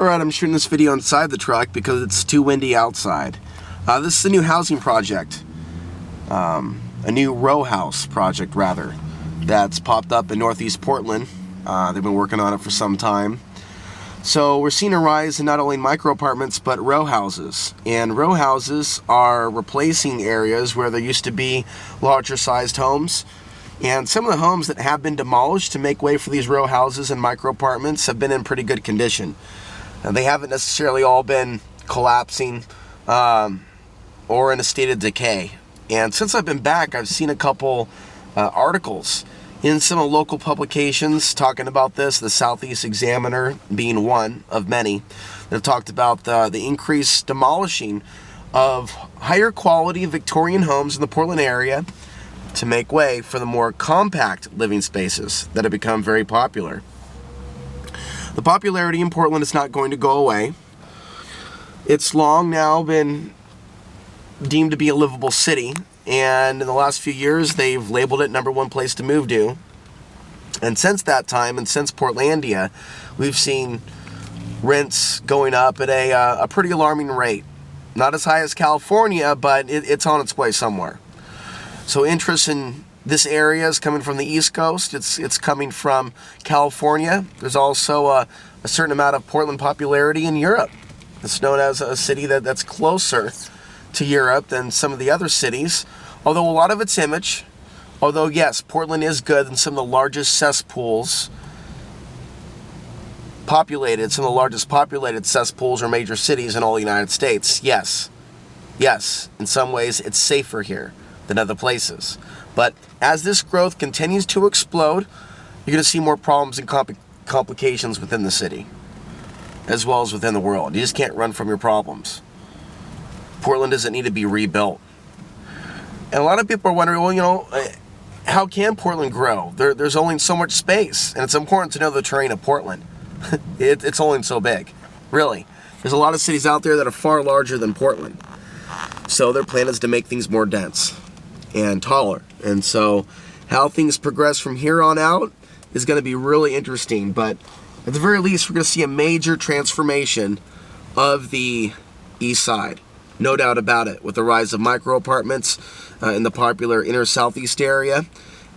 Alright, I'm shooting this video inside the truck because it's too windy outside. This is a new housing project. A new row house project, rather, that's popped up in northeast Portland. They've been working on it for some time. So we're seeing a rise in not only micro apartments but row houses. And row houses are replacing areas where there used to be larger sized homes. And some of the homes that have been demolished to make way for these row houses and micro apartments have been in pretty good condition. They haven't necessarily all been collapsing or in a state of decay. And since I've been back, I've seen a couple articles in some of the local publications talking about this, the Southeast Examiner being one of many, that have talked about the increased demolishing of higher quality Victorian homes in the Portland area to make way for the more compact living spaces that have become very popular. The popularity in Portland is not going to go away. It's long now been deemed to be a livable city, and in the last few years they've labeled it #1 place to move to. And since that time, and since Portlandia, we've seen rents going up at a pretty alarming rate. Not as high as California, but it's on its way somewhere. So interest in this area is coming from the East Coast. It's coming from California. There's also a certain amount of Portland popularity in Europe. It's known as a city that's closer to Europe than some of the other cities. Although a lot of its image, although yes, Portland is good and some of the largest cesspools populated, some of the largest populated cesspools or major cities in all the United States. Yes, in some ways it's safer here than other places. But as this growth continues to explode, you're going to see more problems and complications within the city, as well as within the world. You just can't run from your problems. Portland doesn't need to be rebuilt. And a lot of people are wondering, well, you know, how can Portland grow? There's only so much space, and it's important to know the terrain of Portland. It's only so big, really. There's a lot of cities out there that are far larger than Portland. So their plan is to make things more dense and taller. And so how things progress from here on out is going to be really interesting. But at the very least, we're going to see a major transformation of the east side. No doubt about it, with the rise of micro apartments in the popular inner southeast area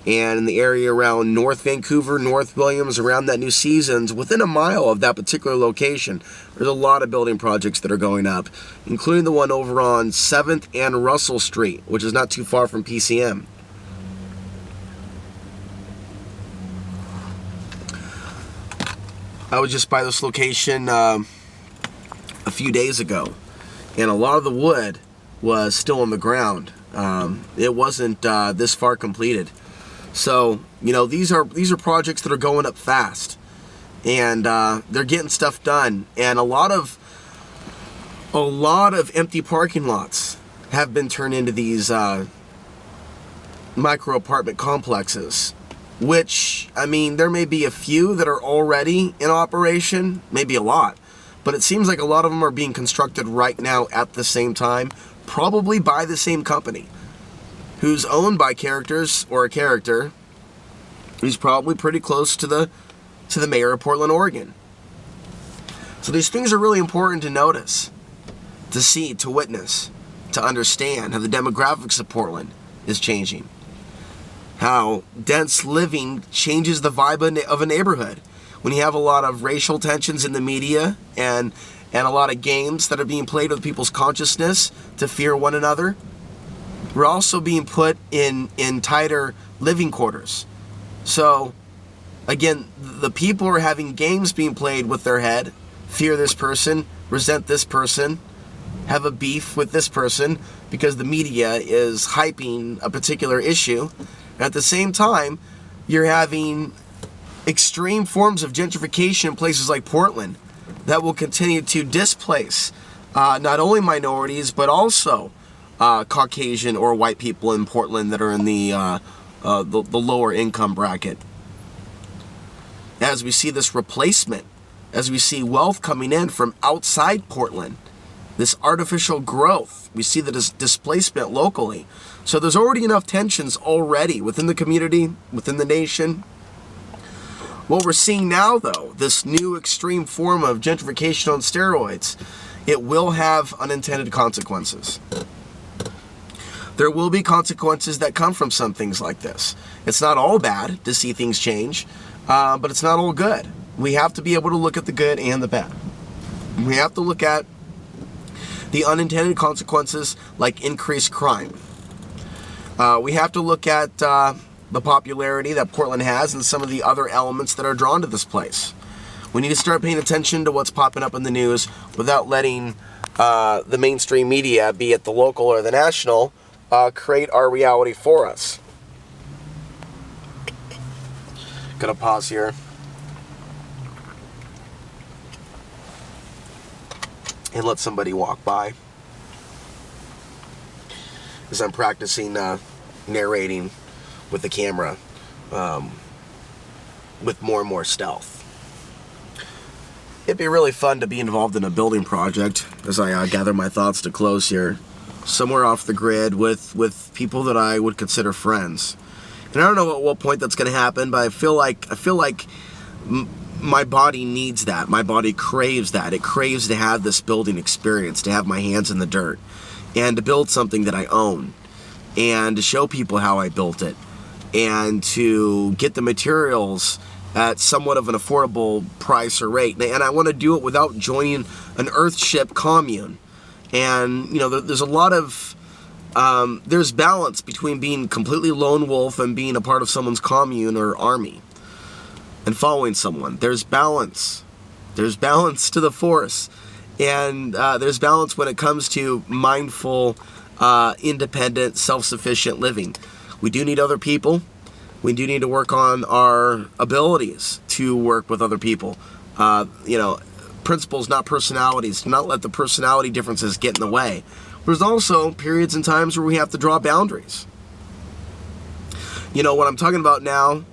and in the area around North Vancouver, North Williams, around that New Seasons, within a mile of that particular location. There's a lot of building projects that are going up, including the one over on 7th and Russell Street, which is not too far from PCM. I was just by this location a few days ago, and a lot of the wood was still on the ground. It wasn't this far completed. So, you know, these are projects that are going up fast, and they're getting stuff done. And a lot of empty parking lots have been turned into these micro apartment complexes, which, I mean, there may be a few that are already in operation, maybe a lot, but it seems like a lot of them are being constructed right now at the same time, probably by the same company, who's owned by characters, or a character who's probably pretty close to the mayor of Portland, Oregon. So these things are really important to notice, to see, to witness, to understand how the demographics of Portland is changing, how dense living changes the vibe of a neighborhood. When you have a lot of racial tensions in the media and a lot of games that are being played with people's consciousness to fear one another, we're also being put in tighter living quarters. So, again, the people are having games being played with their head. Fear this person, resent this person, have a beef with this person because the media is hyping a particular issue. At the same time, you're having extreme forms of gentrification in places like Portland that will continue to displace not only minorities but also Caucasian or white people in Portland that are in the lower income bracket. As we see this replacement, as we see wealth coming in from outside Portland, this artificial growth, we see the displacement locally. So there's already enough tensions already within the community, within the nation, What we're seeing now, though, this new extreme form of gentrification on steroids, it will have unintended consequences. There will be consequences that come from some things like this. It's not all bad to see things change, but it's not all good. We have to be able to look at the good and the bad. We have to look at the unintended consequences like increased crime. We have to look at the popularity that Portland has and some of the other elements that are drawn to this place. We need to start paying attention to what's popping up in the news without letting the mainstream media, be it the local or the national, create our reality for us. Gonna pause here. And let somebody walk by as I'm practicing narrating with the camera with more and more stealth. It'd be really fun to be involved in a building project as I gather my thoughts to close here, somewhere off the grid with people that I would consider friends. And I don't know at what point that's going to happen, but I feel like my body needs that. My body craves that. It craves to have this building experience, to have my hands in the dirt, and to build something that I own, and to show people how I built it, and to get the materials at somewhat of an affordable price or rate. And I want to do it without joining an Earthship commune. And, you know, there's a lot of, there's balance between being completely lone wolf and being a part of someone's commune or army and following someone. There's balance. There's balance to the force. And there's balance when it comes to mindful, independent, self-sufficient living. We do need other people. We do need to work on our abilities to work with other people. You know, principles, not personalities. Do not let the personality differences get in the way. There's also periods and times where we have to draw boundaries. You know, what I'm talking about now,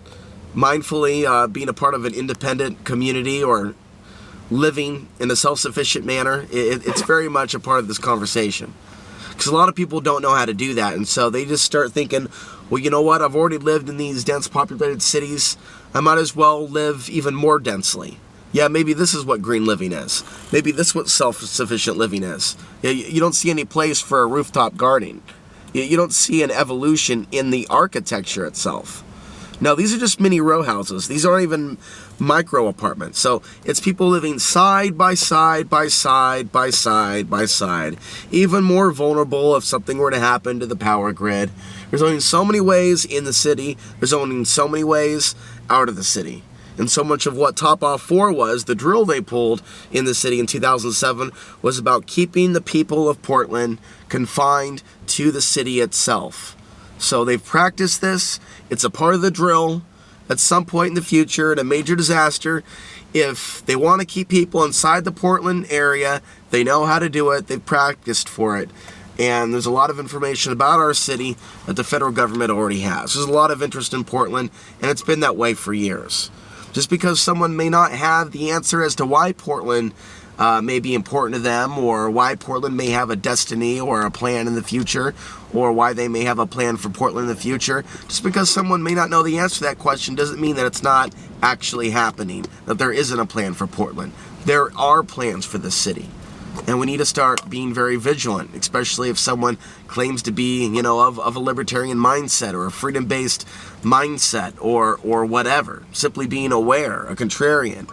mindfully being a part of an independent community or living in a self-sufficient manner, it's very much a part of this conversation. Because a lot of people don't know how to do that, and so they just start thinking, well, you know what, I've already lived in these dense populated cities, I might as well live even more densely. Yeah, maybe this is what green living is. Maybe this is what self-sufficient living is. You don't see any place for a rooftop garden. You don't see an evolution in the architecture itself. Now, these are just mini row houses. These aren't even micro apartments. So it's people living side by side by side by side by side. Even more vulnerable if something were to happen to the power grid. There's only so many ways in the city. There's only so many ways out of the city. And so much of what Top Off 4 was, the drill they pulled in the city in 2007, was about keeping the people of Portland confined to the city itself. So they've practiced this. It's a part of the drill. At some point in the future, in a major disaster, if they want to keep people inside the Portland area, they know how to do it. They've practiced for it. And there's a lot of information about our city that the federal government already has. There's a lot of interest in Portland, and it's been that way for years. Just because someone may not have the answer as to why Portland may be important to them, or why Portland may have a destiny or a plan in the future, or why they may have a plan for Portland in the future, just because someone may not know the answer to that question doesn't mean that it's not actually happening, that there isn't a plan for Portland. There are plans for this city. And we need to start being very vigilant, especially if someone claims to be, you know, of a libertarian mindset or a freedom-based mindset or whatever. Simply being aware, a contrarian.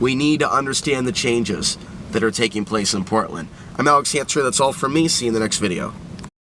We need to understand the changes that are taking place in Portland. I'm Alex Hanser. That's all from me. See you in the next video.